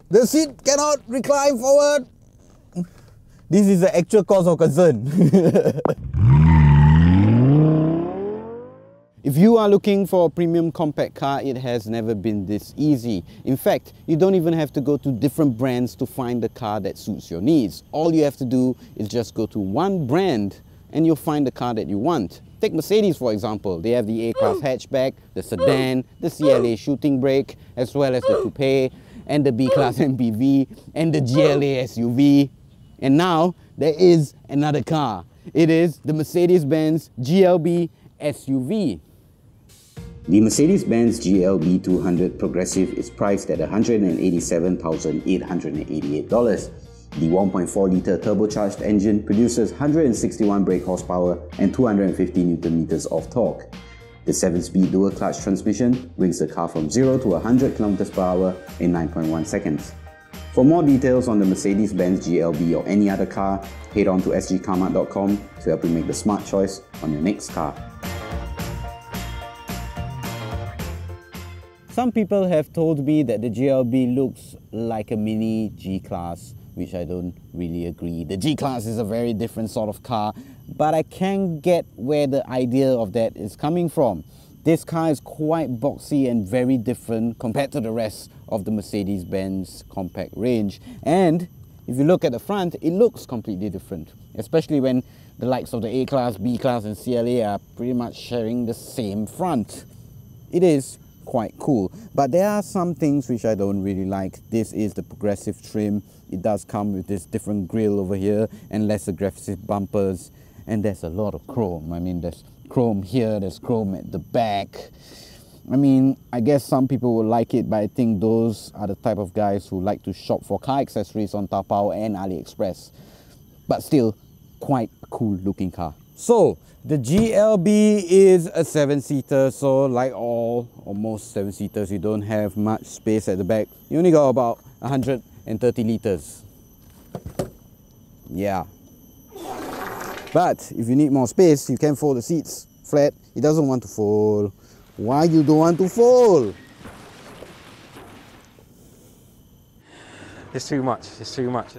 The seat cannot recline forward. This is the actual cause of concern. If you are looking for a premium compact car, it has never been this easy. In fact, you don't even have to go to different brands to find the car that suits your needs. All you have to do is just go to one brand and you'll find the car that you want. Take Mercedes for example. They have the A-Class hatchback, the sedan, the CLA shooting brake, as well as the coupe, and the B-Class MPV, and the GLA SUV. And now there is another car. It is the Mercedes-Benz GLB SUV. The Mercedes-Benz GLB 200 Progressive is priced at $187,888. The 1.4-litre turbocharged engine produces 161 brake horsepower and 250 Nm of torque. The 7-speed dual-clutch transmission brings the car from 0 to 100 km/h in 9.1 seconds. For more details on the Mercedes-Benz GLB or any other car, head on to sgcarmart.com to help you make the smart choice on your next car. Some people have told me that the GLB looks like a mini G-Class, which I don't really agree. The G-Class is a very different sort of car, but I can get where the idea of that is coming from. This car is quite boxy and very different compared to the rest of the Mercedes-Benz compact range. And if you look at the front, it looks completely different, especially when the likes of the A-Class, B-Class and CLA are pretty much sharing the same front. It is quite cool, but there are some things which I don't really like. This is the progressive trim. It does come with this different grille over here and less aggressive bumpers, and there's a lot of chrome. I mean, there's chrome here, there's chrome at the back. I mean, I guess some people will like it, but I think those are the type of guys who like to shop for car accessories on Taobao and AliExpress. But still, quite a cool looking car. So the GLB is a 7-seater, so like all or most 7-seaters, you don't have much space at the back. You only got about 130 liters. Yeah. But if you need more space, you can fold the seats flat. It doesn't want to fold. Why you don't want to fold? It's too much. It's too much.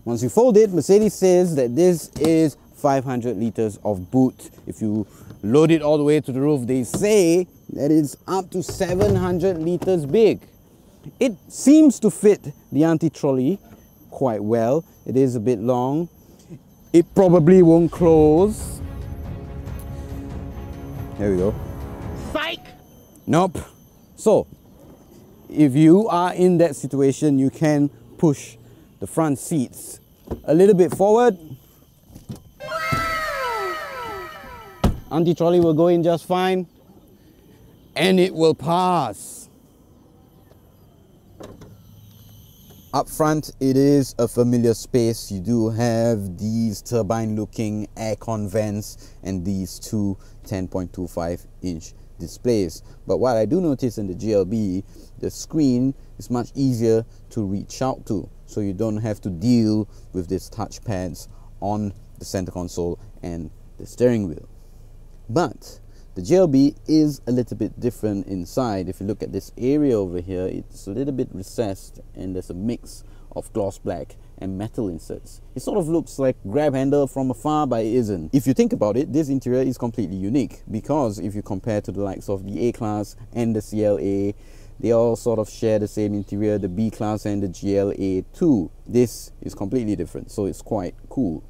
Once you fold it, Mercedes says that this is 500 liters of boot. If you load it all the way to the roof, they say that it's up to 700 liters big. It seems to fit the anti-trolley quite well. It is a bit long. It probably won't close. There we go. Psych! Nope. So, if you are in that situation, you can push the front seats a little bit forward. Anti-trolley will go in just fine, and it will pass. Up front, it is a familiar space. You do have these turbine-looking aircon vents and these two 10.25-inch displays. But what I do notice in the GLB, the screen is much easier to reach out to, so you don't have to deal with these touch pads on the center console and the steering wheel. But the GLB is a little bit different inside. If you look at this area over here, it's a little bit recessed and there's a mix of gloss black and metal inserts. It sort of looks like grab handle from afar, but it isn't. If you think about it, this interior is completely unique, because if you compare to the likes of the A-Class and the CLA, they all sort of share the same interior, the B-Class and the GLA too. This is completely different, so it's quite cool.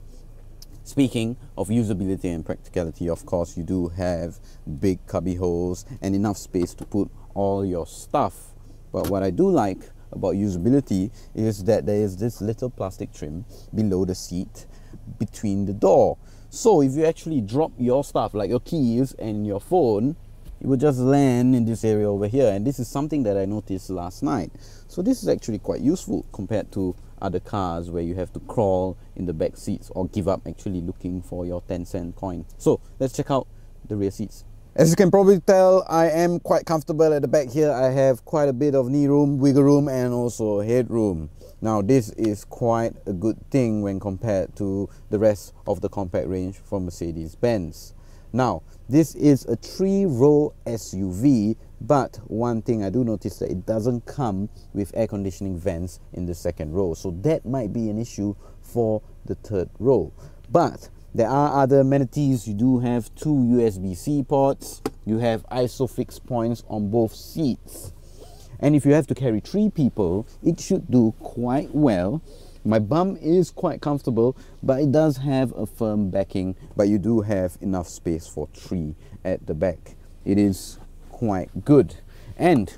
Speaking of usability and practicality, of course, you do have big cubby holes and enough space to put all your stuff. But what I do like about usability is that there is this little plastic trim below the seat between the door. So if you actually drop your stuff, like your keys and your phone, it will just land in this area over here. And this is something that I noticed last night. So this is actually quite useful compared to other cars where you have to crawl in the back seats or give up actually looking for your 10-cent coin. So let's check out the rear seats. As you can probably tell, I am quite comfortable at the back here. I have quite a bit of knee room, wiggle room and also headroom. Now this is quite a good thing when compared to the rest of the compact range from Mercedes-Benz. Now, this is a 3-row SUV, but one thing I do notice that it doesn't come with air conditioning vents in the second row, so that might be an issue for the third row. But there are other amenities. You do have 2 USB-C ports, you have ISOFIX points on both seats, and if you have to carry 3 people, it should do quite well. My bum is quite comfortable, but it does have a firm backing, but you do have enough space for 3 at the back. It is quite good. And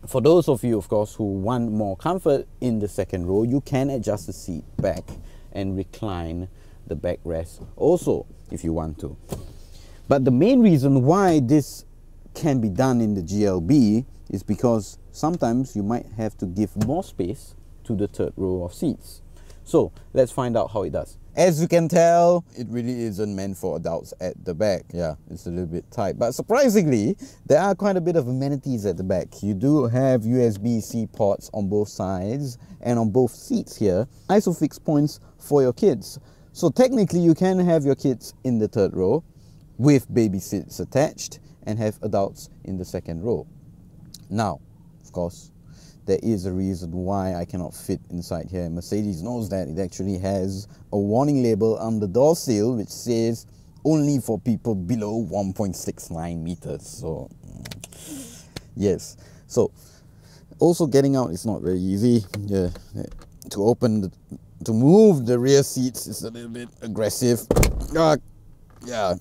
for those of you, of course, who want more comfort in the second row, you can adjust the seat back and recline the backrest also if you want to. But the main reason why this can be done in the GLB is because sometimes you might have to give more space to the third row of seats. So let's find out how it does. As you can tell, it really isn't meant for adults at the back. Yeah, it's a little bit tight, but surprisingly, there are quite a bit of amenities at the back. You do have USB-C ports on both sides and on both seats here, ISOFIX points for your kids. So technically you can have your kids in the third row with baby seats attached and have adults in the second row. Now, of course, there is a reason why I cannot fit inside here. Mercedes knows that. It actually has a warning label on the door sill which says only for people below 1.69 meters. So yes, so also getting out is not very easy. Yeah, to move the rear seats is a little bit aggressive. Yeah,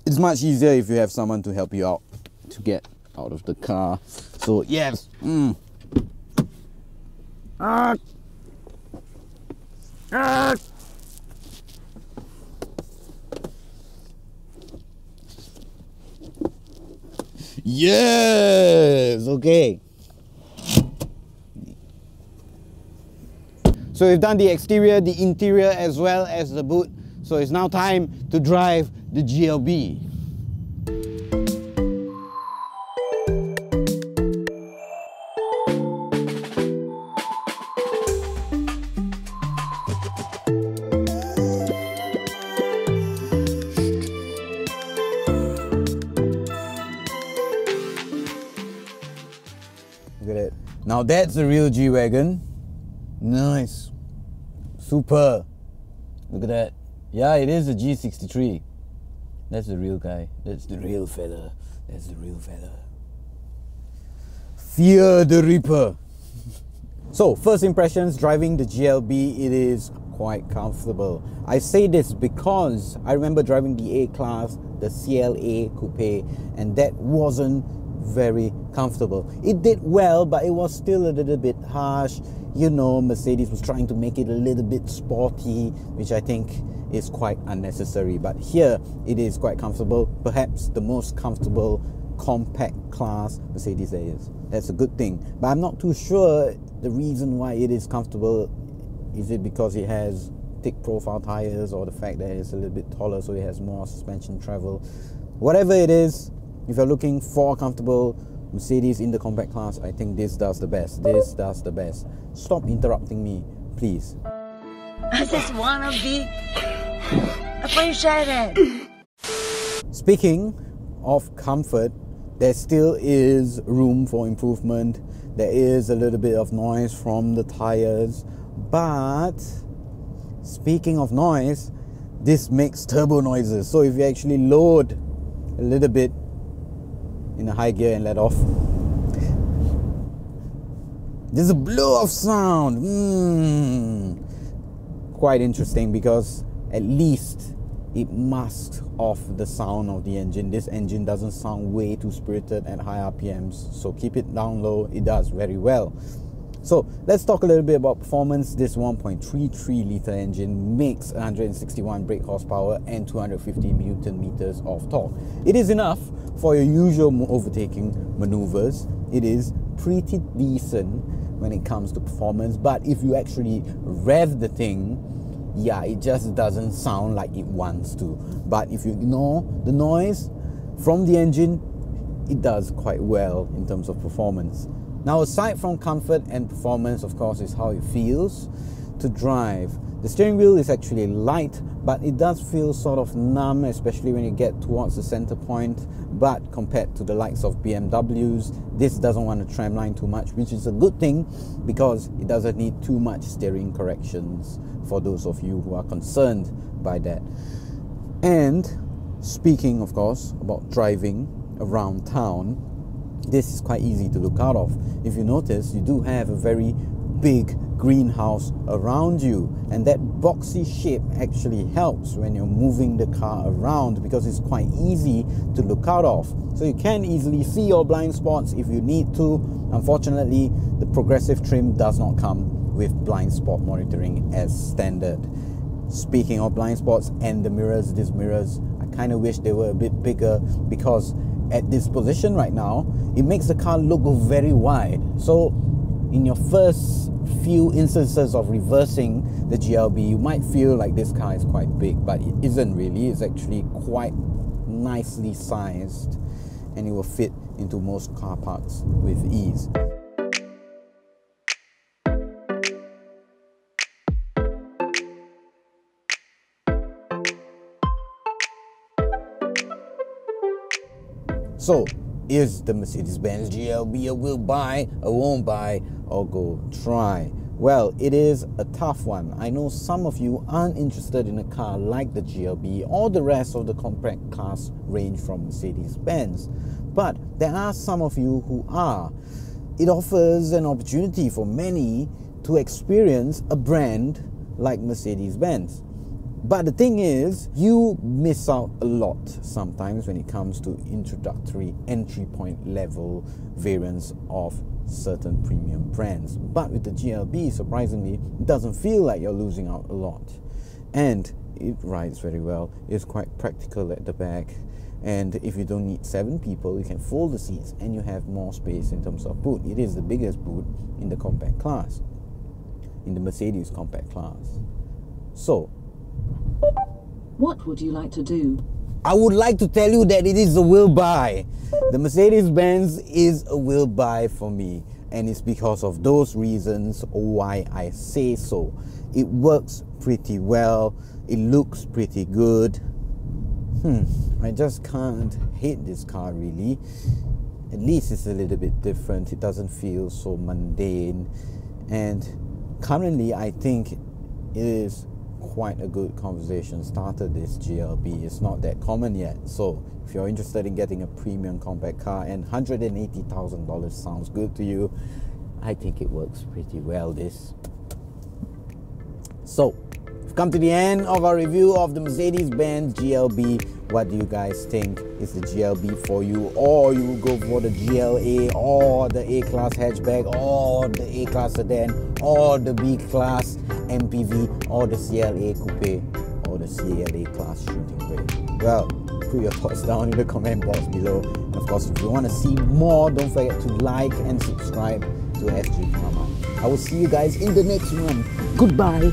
it's much easier if you have someone to help you out to get out of the car. So yes, yes, okay. So we've done the exterior, the interior, as well as the boot. So it's now time to drive the GLB. Look at it. Now that's the real G-Wagon. Nice. Super. Look at that. Yeah, it is a G63. That's the real guy. That's the real fella. That's the real fella. Fear the Reaper. So, first impressions driving the GLB, it is quite comfortable. I say this because I remember driving the A-Class, the CLA Coupe, and that wasn't very comfortable. It did well, but it was still a little bit harsh. You know, Mercedes was trying to make it a little bit sporty, which I think is quite unnecessary. But here, it is quite comfortable. Perhaps the most comfortable compact class Mercedes there is. That's a good thing. But I'm not too sure the reason why it is comfortable. Is it because it has thick profile tires, or the fact that it's a little bit taller so it has more suspension travel? Whatever it is, if you're looking for a comfortable Mercedes in the compact class, I think this does the best. This does the best. Stop interrupting me, please. I just want to be appreciated. Speaking of comfort, there still is room for improvement. There is a little bit of noise from the tires, but speaking of noise, this makes turbo noises. So if you actually load a little bit in a high gear and let off, there's a blow of sound. Quite interesting, because at least it masks off the sound of the engine. This engine doesn't sound way too spirited at high RPMs, so keep it down low. It does very well. So let's talk a little bit about performance. This 1.33 litre engine makes 161 brake horsepower and 250 Newton meters of torque. It is enough for your usual overtaking maneuvers. It is pretty decent when it comes to performance, but if you actually rev the thing, yeah, it just doesn't sound like it wants to. But if you ignore the noise from the engine, it does quite well in terms of performance. Now, aside from comfort and performance, of course, is how it feels. to drive. The steering wheel is actually light, but it does feel sort of numb, especially when you get towards the center point. But compared to the likes of BMWs, this doesn't want to tramline too much, which is a good thing because it doesn't need too much steering corrections for those of you who are concerned by that. And speaking, of course, about driving around town, this is quite easy to look out of. If you notice, you do have a very big greenhouse around you, and that boxy shape actually helps when you're moving the car around because it's quite easy to look out of. So you can easily see your blind spots if you need to. Unfortunately, the progressive trim does not come with blind spot monitoring as standard. Speaking of blind spots and the mirrors, these mirrors, I kind of wish they were a bit bigger because at this position right now, it makes the car look very wide. So in your first few instances of reversing the GLB, you might feel like this car is quite big, but it isn't really. It's actually quite nicely sized and it will fit into most car parks with ease. So, is the Mercedes-Benz GLB a will buy, a won't buy, or go try? Well, it is a tough one. I know some of you aren't interested in a car like the GLB or the rest of the compact class range from Mercedes-Benz, but there are some of you who are. It offers an opportunity for many to experience a brand like Mercedes-Benz. But the thing is, you miss out a lot sometimes when it comes to introductory entry point level variants of certain premium brands. But with the GLB, surprisingly, it doesn't feel like you're losing out a lot. And it rides very well. It's quite practical at the back. And if you don't need 7 people, you can fold the seats and you have more space in terms of boot. It is the biggest boot in the compact class, in the Mercedes compact class. So, what would you like to do? I would like to tell you that it is a will buy. The Mercedes-Benz is a will buy for me, and it's because of those reasons why I say so. It works pretty well, it looks pretty good. I just can't hate this car really. At least it's a little bit different. It doesn't feel so mundane, and currently I think it is quite a good conversation starter, this GLB. It's not that common yet, so if you're interested in getting a premium compact car and $180,000 sounds good to you, I think it works pretty well, this. So we've come to the end of our review of the Mercedes-Benz GLB. What do you guys think? Is the GLB for you, or you will go for the GLA or the A-Class hatchback or the A-Class sedan or the B-Class MPV or the CLA coupe or the CLA class shooting brake? Well, put your thoughts down in the comment box below. And of course, if you want to see more, don't forget to like and subscribe to SG Kama. I will see you guys in the next one. Goodbye.